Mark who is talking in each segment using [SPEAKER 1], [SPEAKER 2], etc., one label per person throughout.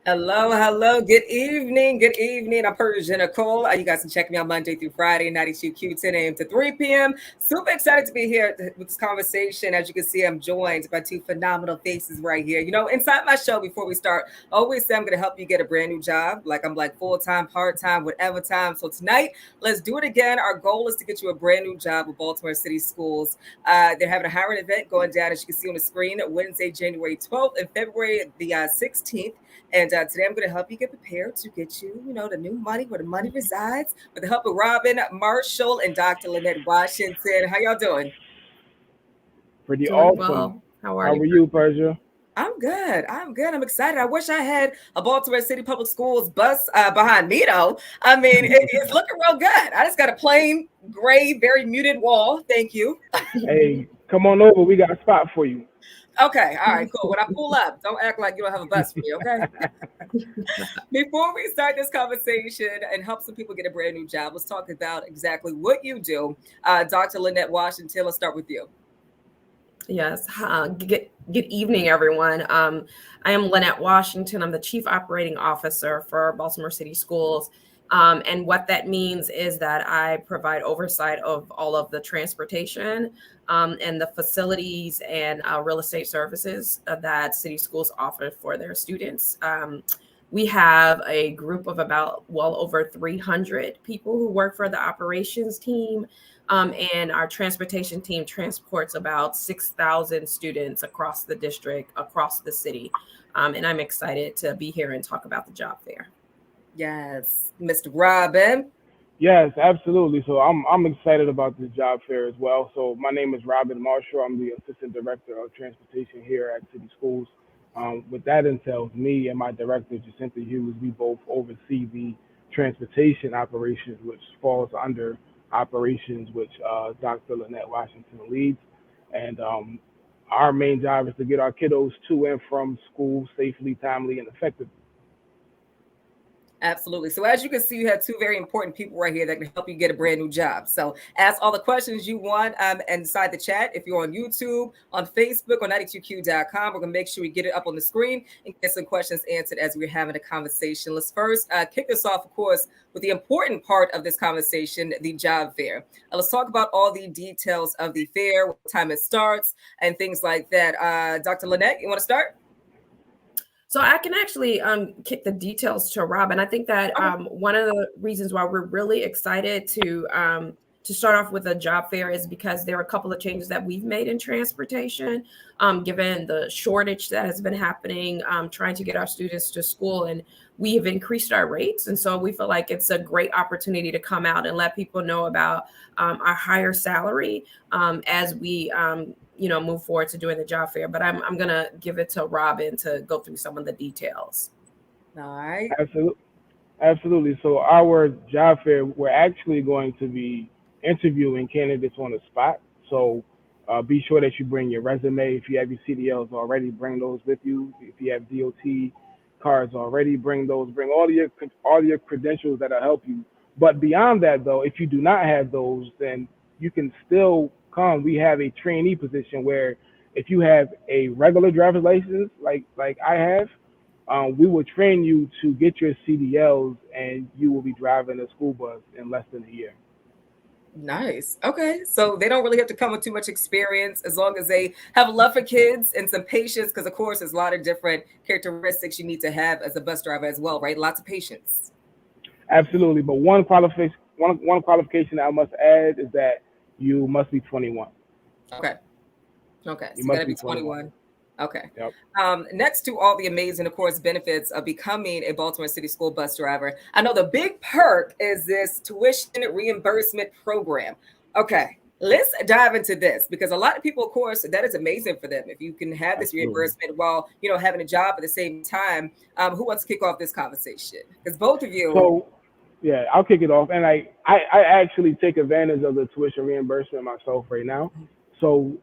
[SPEAKER 1] Hello, hello. Good evening. Good evening. I'm Persia Nicole. You guys can check me out Monday through Friday, 92Q, 10 a.m. to 3 p.m. Super excited to be here with this conversation. As you can see, I'm joined by two phenomenal faces right here. Inside my show, before we start, I always say I'm going to help you get a brand new job. Like I'm like full-time, part-time, whatever time. So tonight, let's do it again. Our goal is to get you a brand new job with Baltimore City Schools. They're having a hiring event going down, as you can see on the screen, Wednesday, January 12th and February the 16th. And today I'm going to help you get prepared to get the new money where the money resides with the help of Robin Marshall and Dr. Lynette Washington. How y'all doing?
[SPEAKER 2] Pretty
[SPEAKER 3] Doing
[SPEAKER 2] awesome.
[SPEAKER 3] well. How are
[SPEAKER 2] How
[SPEAKER 3] you?
[SPEAKER 2] are you, Persia?
[SPEAKER 1] I'm good. I'm good. I'm excited. I wish I had a Baltimore City Public Schools bus behind me, though. I mean, it's looking real good. I just got a plain gray, very muted wall. Thank you.
[SPEAKER 2] Hey, come on over. We got a spot for you.
[SPEAKER 1] Okay. All right. Cool. When I pull up, don't act like you don't have a bus for me. Okay. Before we start this conversation and help some people get a brand new job, let's talk about exactly what you do. Dr. Lynette Washington, let's start with you.
[SPEAKER 3] Yes. Good evening, everyone. I am Lynette Washington. I'm the Chief Operating Officer for Baltimore City Schools. And what that means is that I provide oversight of all of the transportation and the facilities and real estate services that city schools offer for their students. We have a group of about well over 300 people who work for the operations team. And our transportation team transports about 6,000 students across the district, across the city. And I'm excited to be here and talk about the job fair.
[SPEAKER 1] Yes, Mr. Robin.
[SPEAKER 2] Yes, absolutely. So I'm excited about this job fair as well. So my name is Robin Marshall. I'm the Assistant Director of Transportation here at City Schools. What that entails, me and my director, Jacinta Hughes, we both oversee the transportation operations, which falls under operations, which Dr. Lynette Washington leads. And our main job is to get our kiddos to and from school safely, timely, and effectively.
[SPEAKER 1] Absolutely. So as you can see, you have two very important people right here that can help you get a brand new job. So ask all the questions you want inside the chat. If you're on YouTube, on Facebook, on 92q.com, we're going to make sure we get it up on the screen and get some questions answered as we're having a conversation. Let's first kick this off, of course, with the important part of this conversation, the job fair. Let's talk about all the details of the fair, what time it starts, and things like that. Dr. Lynette, you want to start?
[SPEAKER 3] So I can actually kick the details to Rob, and I think that one of the reasons why we're really excited to start off with a job fair is because there are a couple of changes that we've made in transportation, given the shortage that has been happening, trying to get our students to school, and we have increased our rates, and so we feel like it's a great opportunity to come out and let people know about our higher salary as we move forward to doing the job fair. But I'm gonna give it to Robin to go through some of the details.
[SPEAKER 1] All right.
[SPEAKER 2] Absolutely. Absolutely. So our job fair, we're actually going to be interviewing candidates on the spot. So be sure that you bring your resume. If you have your CDLs already, bring those with you. If you have DOT cards already, bring those. Bring all your credentials that'll help you. But beyond that, though, if you do not have those, then you can still come. We have a trainee position where if you have a regular driver's license, like I have, we will train you to get your CDLs, and you will be driving a school bus in less than a year.
[SPEAKER 1] Nice. Okay. So they don't really have to come with too much experience as long as they have a love for kids and some patience, because, of course, there's a lot of different characteristics you need to have as a bus driver as well, right? Lots of patience.
[SPEAKER 2] Absolutely. But one qualification I must add is that you must be 21.
[SPEAKER 1] Okay. Okay.
[SPEAKER 2] You
[SPEAKER 1] So you got
[SPEAKER 2] must
[SPEAKER 1] to be
[SPEAKER 2] be 21.
[SPEAKER 1] 21. Okay.
[SPEAKER 2] Yep.
[SPEAKER 1] Next to all the amazing, of course, benefits of becoming a Baltimore City School bus driver, I know the big perk is this tuition reimbursement program. Okay, let's dive into this because a lot of people, of course, that is amazing for them. If you can have this
[SPEAKER 2] Absolutely.
[SPEAKER 1] reimbursement while having a job at the same time, who wants to kick off this conversation? Because both of you.
[SPEAKER 2] So yeah, I'll kick it off. And I actually take advantage of the tuition reimbursement myself right now. So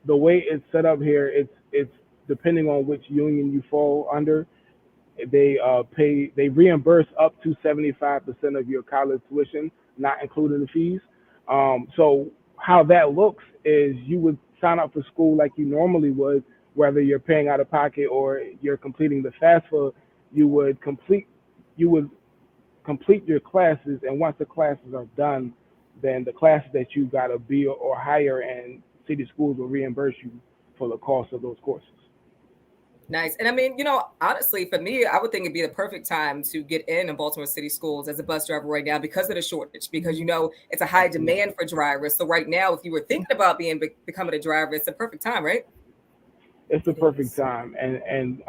[SPEAKER 2] the way it's set up here, it's depending on which union you fall under. They reimburse up to 75% of your college tuition, not including the fees. So how that looks is you would sign up for school like you normally would, whether you're paying out of pocket or you're completing the FAFSA. you would complete you would complete your classes, and once the classes are done, then the classes that you got a B or higher, and city schools will reimburse you for the cost of those courses.
[SPEAKER 1] Nice. And I mean, honestly, for me, I would think it'd be the perfect time to get in Baltimore City schools as a bus driver right now because of the shortage, because it's a high
[SPEAKER 2] Absolutely.
[SPEAKER 1] demand for drivers. So right now, if you were thinking about becoming a driver, it's the perfect time, right?
[SPEAKER 2] It's the
[SPEAKER 3] It
[SPEAKER 2] perfect
[SPEAKER 3] is.
[SPEAKER 2] time. And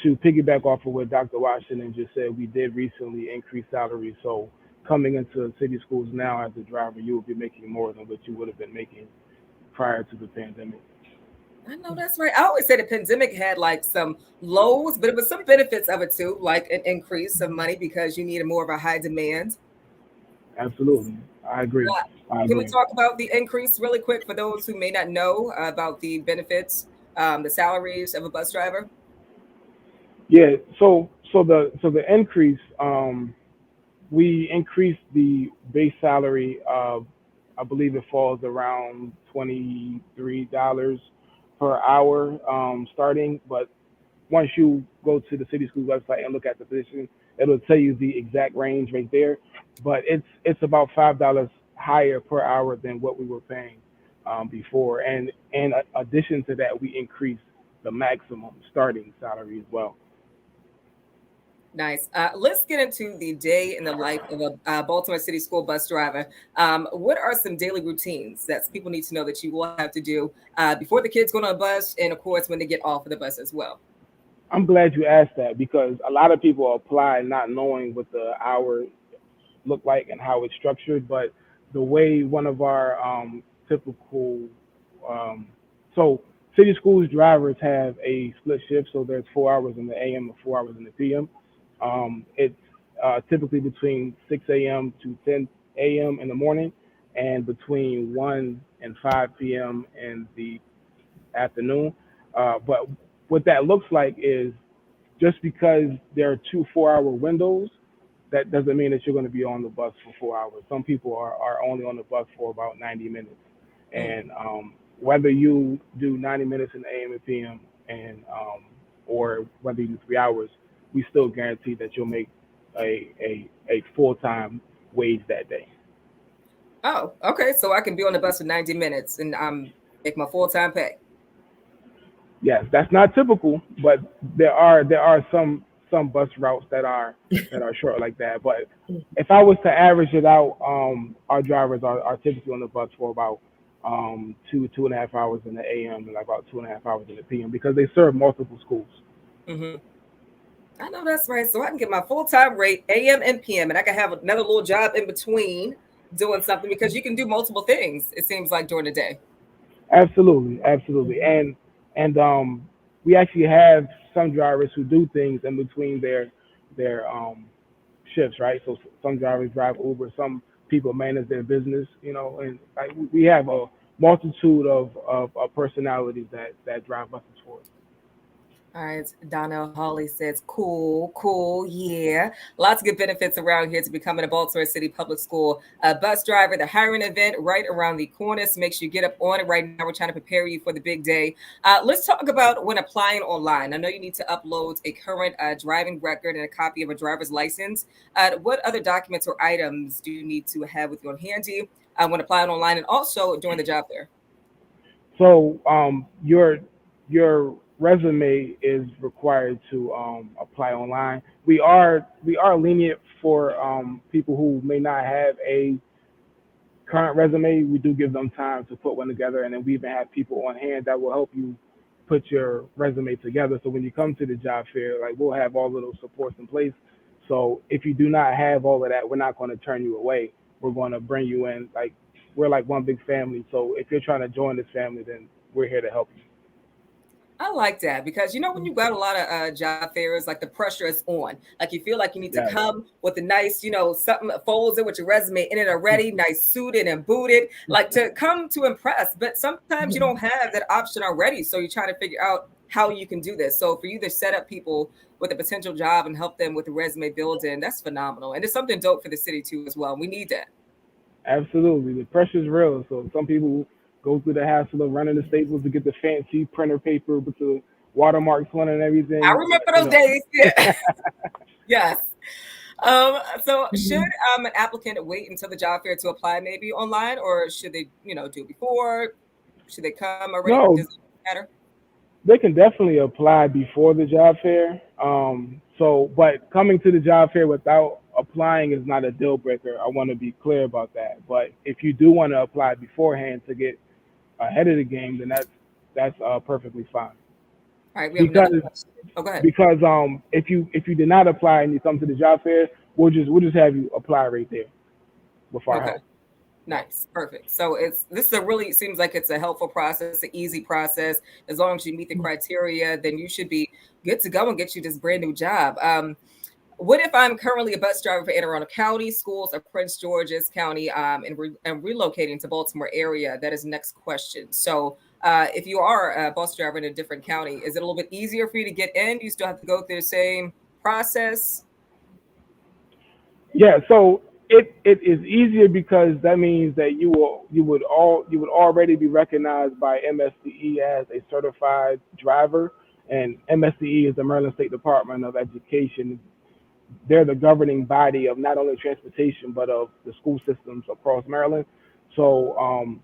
[SPEAKER 2] to piggyback off of what Dr. Washington just said, we did recently increase salaries. So coming into city schools now as a driver, you will be making more than what you would have been making prior to the pandemic.
[SPEAKER 1] I know that's right. I always say the pandemic had like some lows, but it was some benefits of it too, like an increase of money because you needed more of a high demand.
[SPEAKER 2] Absolutely, I agree.
[SPEAKER 1] Uh,
[SPEAKER 2] I
[SPEAKER 1] Can we
[SPEAKER 2] agree.
[SPEAKER 1] talk about the increase really quick for those who may not know about the benefits, the salaries of a bus driver?
[SPEAKER 2] Yeah. So the increase, we increased the base salary of, I believe it falls around $23 per hour starting. But once you go to the city school website and look at the position, it'll tell you the exact range right there. But it's about $5 higher per hour than what we were paying before. And in addition to that, we increased the maximum starting salary as well.
[SPEAKER 1] Nice. Let's get into the day in the life of a Baltimore City school bus driver. What are some daily routines that people need to know that you will have to do before the kids go on a bus, and of course when they get off of the bus as well?
[SPEAKER 2] I'm glad you asked that because a lot of people apply not knowing what the hours look like and how it's structured. But the way one of our typical, um, so city schools drivers have a split shift, so there's 4 hours in the AM and 4 hours in the PM. It's typically between 6 a.m. to 10 a.m. in the morning, and between 1 and 5 p.m. in the afternoon. But what that looks like is just because there are two 4 hour windows, that doesn't mean that you're going to be on the bus for 4 hours. Some people are only on the bus for about 90 minutes.
[SPEAKER 1] Mm.
[SPEAKER 2] And whether you do 90 minutes in the AM and PM, and or whether you do 3 hours, we still guarantee that you'll make a full time wage that day.
[SPEAKER 1] Oh, okay. So I can be on the bus for 90 minutes and make my full time pay.
[SPEAKER 2] Yes, that's not typical, but there are some bus routes that are short like that. But if I was to average it out, our drivers are typically on the bus for about 2.5 hours in the AM and about 2.5 hours in the PM because they serve multiple schools.
[SPEAKER 1] Hmm. I know that's right. So I can get my full time rate, AM and PM, and I can have another little job in between doing something because you can do multiple things, it seems like, during the day.
[SPEAKER 2] Absolutely, absolutely,
[SPEAKER 3] Mhm.
[SPEAKER 2] and we actually have some drivers who do things in between their shifts, right? So some drivers drive Uber, some people manage their business, and like we have a multitude of personalities that drive buses for us.
[SPEAKER 1] All right, Donna Holly says, cool, cool, yeah. Lots of good benefits around here to becoming a Baltimore City Public School bus driver. The hiring event right around the corner, so make sure you get up on it right now. We're trying to prepare you for the big day. Let's talk about when applying online. I know you need to upload a current driving record and a copy of a driver's license. What other documents or items do you need to have with you on handy when applying online and also during the job there?
[SPEAKER 2] So your resume is required to apply online. We are lenient for people who may not have a current resume. We do give them time to put one together, and then we even have people on hand that will help you put your resume together. So when you come to the job fair, like we'll have all of those supports in place. So if you do not have all of that, we're not going to turn you away. We're going to bring you in. Like we're like one big family. So if you're trying to join this family, then we're here to help you.
[SPEAKER 1] I like that because when you got a lot of job fairs, like the pressure is on. Like you feel like you need to
[SPEAKER 2] Yes.
[SPEAKER 1] come with a nice, something that folds it with your resume in it already, nice suited and booted, like to come to impress. But sometimes you don't have that option already, so you're trying to figure out how you can do this. So for you to set up people with a potential job and help them with the resume building, that's phenomenal, and it's something dope for the city too as well. We need that.
[SPEAKER 2] Absolutely. The pressure's real. So some people go through the hassle of running the staples to get the fancy printer paper with watermarks on and
[SPEAKER 1] I
[SPEAKER 2] everything. But
[SPEAKER 1] remember those days. Yeah. Yes. So should
[SPEAKER 3] Mhm.
[SPEAKER 1] an applicant wait until the job fair to apply maybe online, or should they, do it before? Should they come already?
[SPEAKER 2] no,
[SPEAKER 1] Does it matter?
[SPEAKER 2] they can definitely apply before the job fair. But coming to the job fair without applying is not a deal breaker. I want to be clear about that. But if you do want to apply beforehand to get ahead of the game, then that's perfectly fine.
[SPEAKER 1] All right, we have another
[SPEAKER 2] Because
[SPEAKER 1] question. Oh, go ahead.
[SPEAKER 2] if you did not apply and you come to the job fair, we'll just have you apply right there with our
[SPEAKER 1] Okay.
[SPEAKER 2] help.
[SPEAKER 1] Nice, perfect. So this is a really seems like it's a helpful process, an easy process. As long as you meet the criteria, then you should be good to go and get you this brand new job. What if I'm currently a bus driver for Anne Arundel County Schools of Prince George's County, and relocating to Baltimore area? That is the next question. So, if you are a bus driver in a different county, is it a little bit easier for you to get in? Do you still have to go through the same process?
[SPEAKER 2] Yeah, so it is easier because that means that you would already be recognized by MSDE as a certified driver, and MSDE is the Maryland State Department of Education. They're the governing body of not only transportation but of the school systems across Maryland. So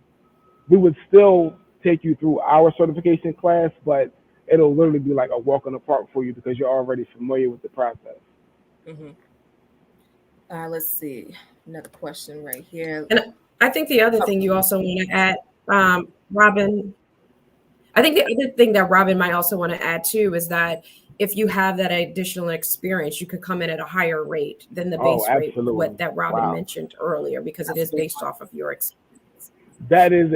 [SPEAKER 2] we would still take you through our certification class, but it'll literally be like a walk in the park for you because you're already familiar with the process.
[SPEAKER 1] Hmm. Let's see. Another question right here.
[SPEAKER 3] And I think the other
[SPEAKER 1] Oh,
[SPEAKER 3] thing you also want to add, Robin, I think the other thing that Robin might also want to add too is that if you have that additional experience, you could come in at a higher rate than the
[SPEAKER 2] Oh,
[SPEAKER 3] base rate, what
[SPEAKER 2] absolutely.
[SPEAKER 3] that Robin
[SPEAKER 2] Wow.
[SPEAKER 3] mentioned earlier, because it
[SPEAKER 1] that's a
[SPEAKER 3] is
[SPEAKER 1] good
[SPEAKER 3] based off of your experience.
[SPEAKER 2] That is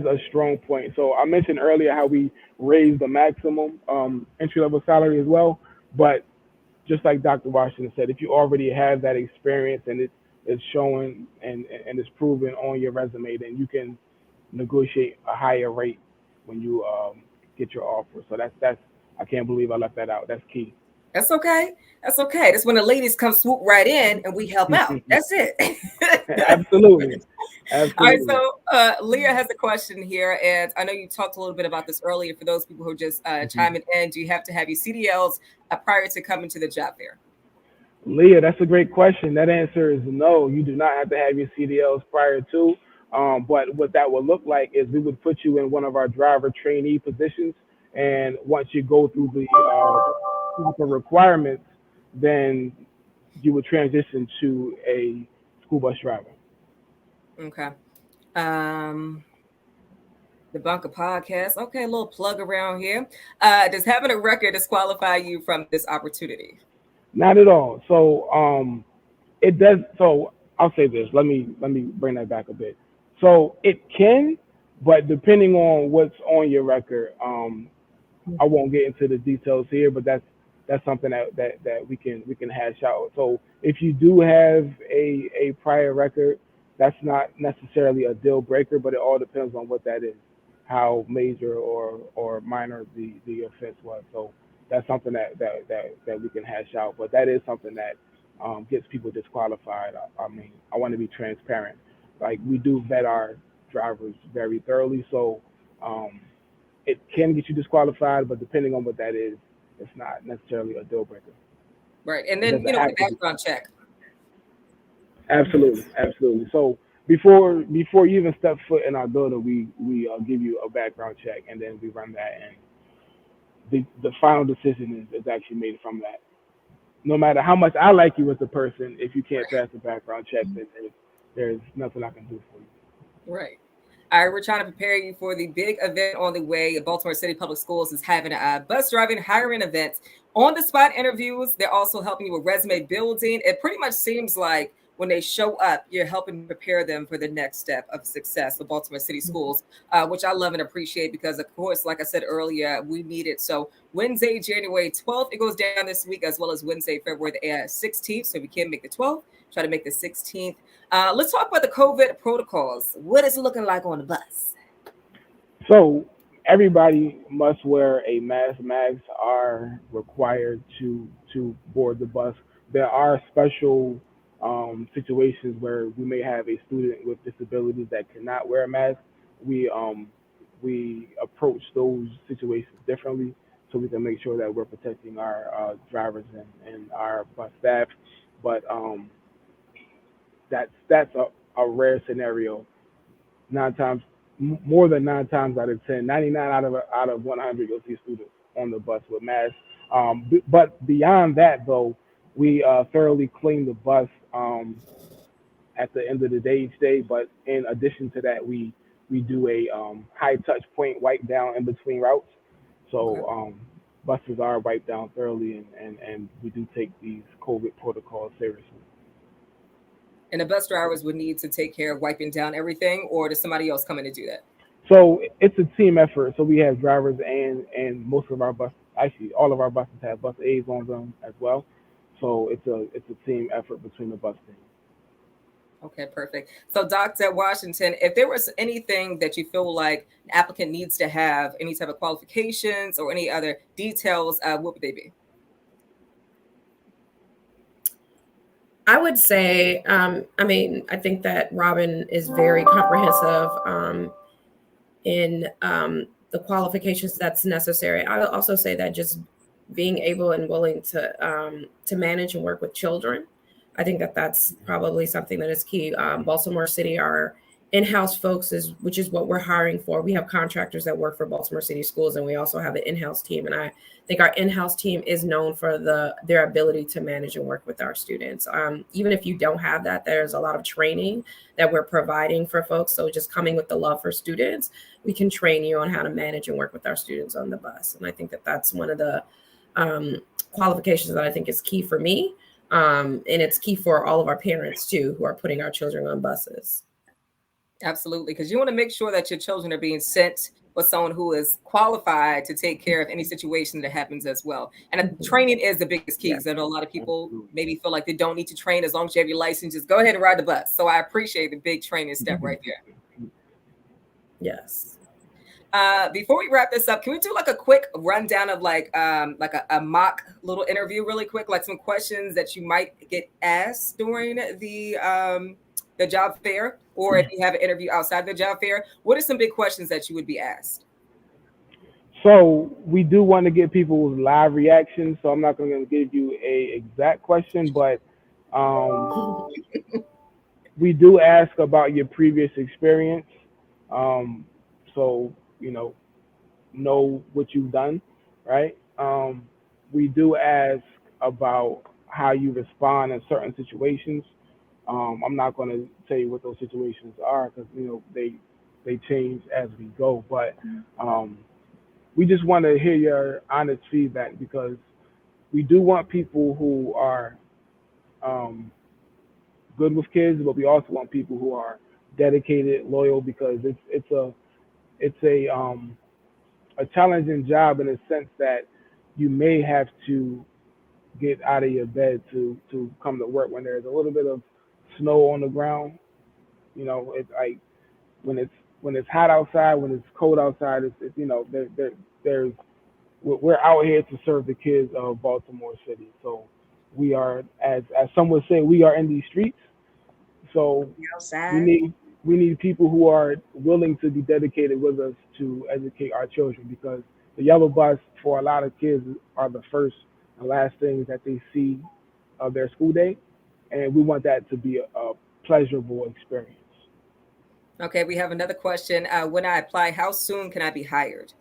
[SPEAKER 2] a strong point. So I mentioned earlier how we raised the maximum entry level salary as well, but just like Dr. Washington said, if you already have that experience and it's showing and it's proven on your resume, then you can negotiate a higher rate when you get your offer. So that's I can't believe I left that out. That's key.
[SPEAKER 1] That's okay. That's okay. That's when the ladies come swoop right in and we help out. That's it.
[SPEAKER 2] Absolutely,
[SPEAKER 1] All right.
[SPEAKER 2] absolutely.
[SPEAKER 1] So Leah has a question here, and I know you talked a little bit about this earlier. For those people who are just
[SPEAKER 2] Mhm.
[SPEAKER 1] chiming in, do you have to have your CDLs prior to coming to the job fair?
[SPEAKER 2] Leah, that's a great question. That answer is no. You do not have to have your CDLs prior to. But what that would look like is we would put you in one of our driver trainee positions, and once you go through the proper requirements, then you would transition to a school bus driver.
[SPEAKER 1] Okay. Um, the Bunker Podcast. Okay, a little plug around here. Does having a record disqualify you from this opportunity?
[SPEAKER 2] Not at all. So it does. So I'll say this. Let me bring that back a bit. So it can, but depending on what's on your record, I won't get into the details here, but that's something that we can hash out. So if you do have a prior record, that's not necessarily a deal breaker, but it all depends on what that is, how major or minor the offense was. So that's something that we can hash out. But that is something that gets people disqualified. I mean, I want to be transparent. Like we do vet our drivers very thoroughly, so um, it can get you disqualified, but depending on what that is, it's not necessarily a deal breaker.
[SPEAKER 1] Right. And
[SPEAKER 2] It
[SPEAKER 1] then,
[SPEAKER 2] doesn't
[SPEAKER 1] the
[SPEAKER 2] have to be.
[SPEAKER 1] background check.
[SPEAKER 2] Absolutely, absolutely. So before you even step foot in our building, we give you a background check, and then we run that, and the final decision is actually made from that. No matter how much I like you as a person, if you can't pass the background check, then there's nothing I can do for you.
[SPEAKER 1] Right. All right, we're trying to prepare you for the big event on the way. Baltimore City Public Schools is having a bus driving hiring event, on the spot interviews. They're also helping you with resume building. It pretty much seems like when they show up, you're helping prepare them for the next step of success with Baltimore City Schools, which I love and appreciate because, of course, like I said earlier, we need it. So Wednesday, January 12th, it goes down this week, as well as Wednesday, February the 16th. So if we can't make the 12th, try to make the 16th. Let's talk about the COVID protocols. What is it looking like on the bus?
[SPEAKER 2] So everybody must wear a mask. Masks are required to board the bus. There are special situations where we may have a student with disabilities that cannot wear a mask. We um, we approach those situations differently. so we can make sure that we're protecting our drivers and our bus staff. But that's a rare scenario. Nine times, more than 9 times out of 10, 99 out of 100, you'll see students on the bus with masks. But beyond that, though, we thoroughly clean the bus at the end of the day each day. But in addition to that, we do a high touch point wipe down in between routes.
[SPEAKER 1] Okay.
[SPEAKER 2] So buses are wiped down thoroughly, and we do take these COVID protocols seriously.
[SPEAKER 1] And the bus drivers would need to take care of wiping down everything, or does somebody else come in to do that?
[SPEAKER 2] So it's a team effort. So we have drivers and most of our bus, actually all of our buses have bus aides on them as well. So it's a team effort between the bus team.
[SPEAKER 1] Okay, perfect. So, Dr. Washington, if there was anything that you feel like an applicant needs to have, any type of qualifications or any other details, what would they be?
[SPEAKER 3] I would say, I think that Robin is very comprehensive in the qualifications that's necessary. I would also say that just being able and willing to manage and work with children, I think that that's probably something that is key. Baltimore City, our in-house folks which is what we're hiring for. We have contractors that work for Baltimore City Schools, and we also have an in-house team. And I think our in-house team is known for their ability to manage and work with our students. Even if you don't have that, there's a lot of training that we're providing for folks. So just coming with the love for students, we can train you on how to manage and work with our students on the bus. And I think that that's one of the qualifications that I think is key for me. And it's key for all of our parents too, who are putting our children on buses.
[SPEAKER 1] Absolutely, because you want to make sure that your children are being sent with someone who is qualified to take care of any situation that happens as well. And training is the biggest key.
[SPEAKER 3] Yeah.
[SPEAKER 1] Because I know a lot of people
[SPEAKER 2] Absolutely.
[SPEAKER 1] maybe feel like they don't need to train as long as you have your license. Just go ahead and ride the bus. So I appreciate the big training step right there.
[SPEAKER 3] Yes.
[SPEAKER 1] Before we wrap this up, can we do like a quick rundown of like a mock little interview really quick, like some questions that you might get asked during the job fair, or if you have an interview outside the job fair? What are some big questions that you would be asked?
[SPEAKER 2] So we do want to get people's live reactions. So I'm not going to give you a exact question, but we do ask about your previous experience. So know what you've done, right? We do ask about how you respond in certain situations. I'm not going to tell you what those situations are because they change as we go. But we just want to hear your honest feedback because we do want people who are um, good with kids, but we also want people who are dedicated, loyal, because it's a challenging job in the sense that you may have to get out of your bed to come to work when there's a little bit of snow on the ground. It's like when it's hot outside, when it's cold outside. It's there's we're out here to serve the kids of Baltimore City. So we are, as some would say, we are in these streets. So
[SPEAKER 1] Be
[SPEAKER 2] we
[SPEAKER 1] outside.
[SPEAKER 2] need people who are willing to be dedicated with us to educate our children because the yellow bus for a lot of kids are the first and last things that they see of their school day, and we want that to be a pleasurable experience.
[SPEAKER 1] Okay, we have another question. When I apply, how soon can I be hired?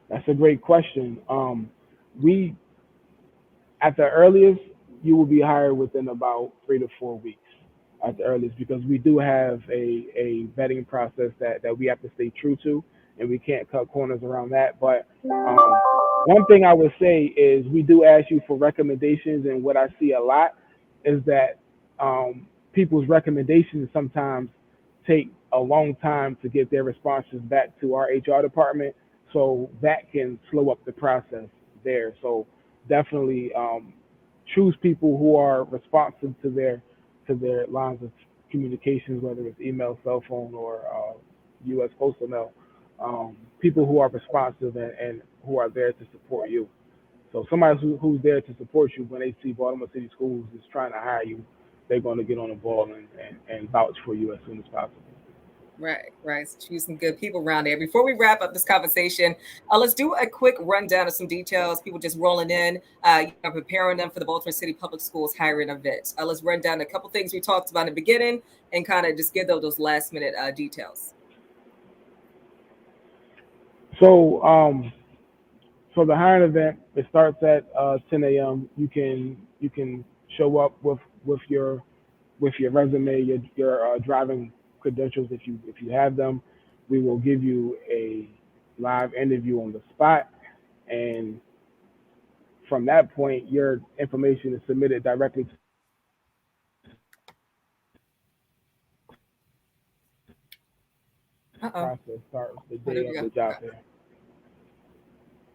[SPEAKER 2] That's a great question. We At the earliest, you will be hired within about 3 to 4 weeks at the earliest because we do have a vetting process that we have to stay true to, and we can't cut corners around that. But one thing I would say is we do ask you for recommendations, and what I see a lot is that people's recommendations sometimes take a long time to get their responses back to our HR department, so that can slow up the process there. So definitely choose people who are responsive to their lines of communications, whether it's email, cell phone, or U.S. postal mail. People who are responsive and who are there to support you. So somebody who's there to support you when they see Baltimore City Schools is trying to hire you, they're going to get on the ball and vouch for you as soon as possible.
[SPEAKER 1] Right. So choose some good people around there. Before we wrap up this conversation, let's do a quick rundown of some details. People just rolling in, preparing them for the Baltimore City Public Schools hiring event. Let's run down a couple things we talked about in the beginning and kind of just give those last minute details.
[SPEAKER 2] So, so the hiring event, it starts at 10 a.m. You can show up with your resume, your driving credentials if you have them. We will give you a live interview on the spot, and from that point, your information is submitted directly to the
[SPEAKER 1] Uh-oh.
[SPEAKER 2] process starts the
[SPEAKER 1] Oh, there
[SPEAKER 2] day
[SPEAKER 1] we
[SPEAKER 2] of
[SPEAKER 1] go.
[SPEAKER 2] the job fair.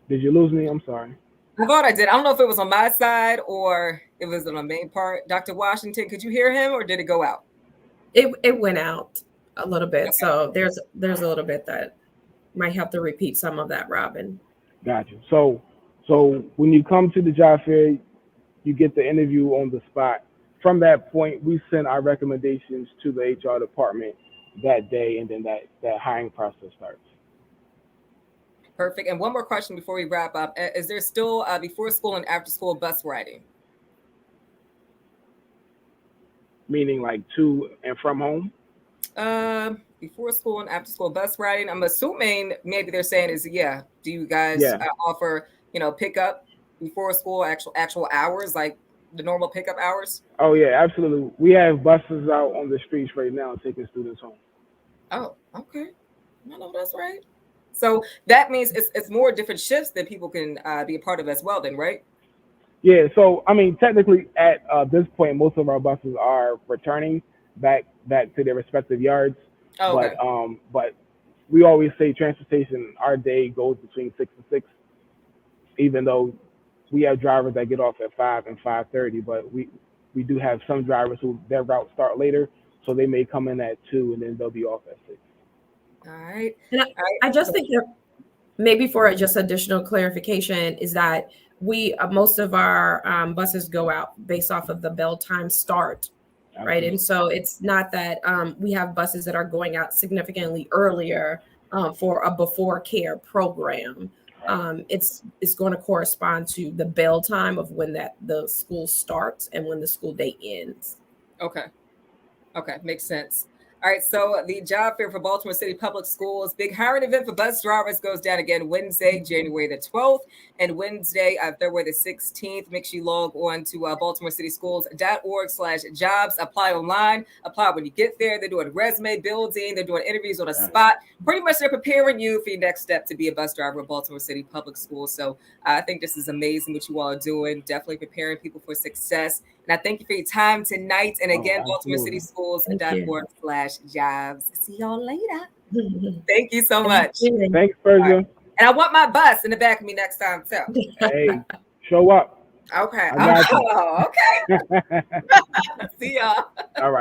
[SPEAKER 2] Did you lose me? I'm sorry.
[SPEAKER 1] I thought I did. I don't know if it was on my side or it was on the main part. Dr. Washington, could you hear him or did it go out?
[SPEAKER 3] It went out a little bit,
[SPEAKER 1] Okay.
[SPEAKER 3] so there's a little bit that might have to repeat some of that, Robin.
[SPEAKER 2] Gotcha. So when you come to the job fair, you get the interview on the spot. From that point, we send our recommendations to the HR department that day, and then that hiring process starts.
[SPEAKER 1] Perfect. And one more question before we wrap up. Is there still before school and after school bus riding?
[SPEAKER 2] Meaning like to and from home?
[SPEAKER 1] Before school and after school bus riding. I'm assuming maybe they're saying is do you guys
[SPEAKER 2] Yeah.
[SPEAKER 1] offer, pickup before school, actual hours, like the normal pickup hours?
[SPEAKER 2] Oh yeah, absolutely. We have buses out on the streets right now taking students home.
[SPEAKER 1] Oh, okay. I know that's right. So that means it's more different shifts that people can be a part of as well then, right?
[SPEAKER 2] Yeah, so I mean, technically at this point, most of our buses are returning back to their respective yards.
[SPEAKER 1] Oh, okay.
[SPEAKER 2] But we always say transportation. Our day goes between 6 and 6, even though we have drivers that get off at 5 and 5:30. But we do have some drivers who their routes start later, so they may come in at 2 and then they'll be off at 6.
[SPEAKER 1] All right.
[SPEAKER 3] And
[SPEAKER 1] All right.
[SPEAKER 3] I just think that maybe for just additional clarification is that we most of our buses go out based off of the bell time start, right? And so it's not that we have buses that are going out significantly earlier for a before care program. It's going to correspond to the bell time of when the school starts and when the school day ends.
[SPEAKER 1] Okay, makes sense. All right, so the job fair for Baltimore City Public Schools, big hiring event for bus drivers goes down again Wednesday, January the 12th, and Wednesday, February the 16th. Make sure you log on to baltimorecityschools.org/jobs. Apply online. Apply when you get there. They're doing resume building. They're doing interviews on the spot. Pretty much they're preparing you for your next step to be a bus driver at Baltimore City Public Schools. So I think this is amazing what you all are doing. Definitely preparing people for success. And I thank you for your time tonight. And again, baltimorecityschools.org/jobs. See y'all later. Thank you so much.
[SPEAKER 2] Thanks, Persia.
[SPEAKER 1] Right. And I want my bus in the back of me next time too.
[SPEAKER 2] Hey, show up.
[SPEAKER 1] Okay.
[SPEAKER 2] I got you.
[SPEAKER 1] Oh, okay. See y'all.
[SPEAKER 2] All right.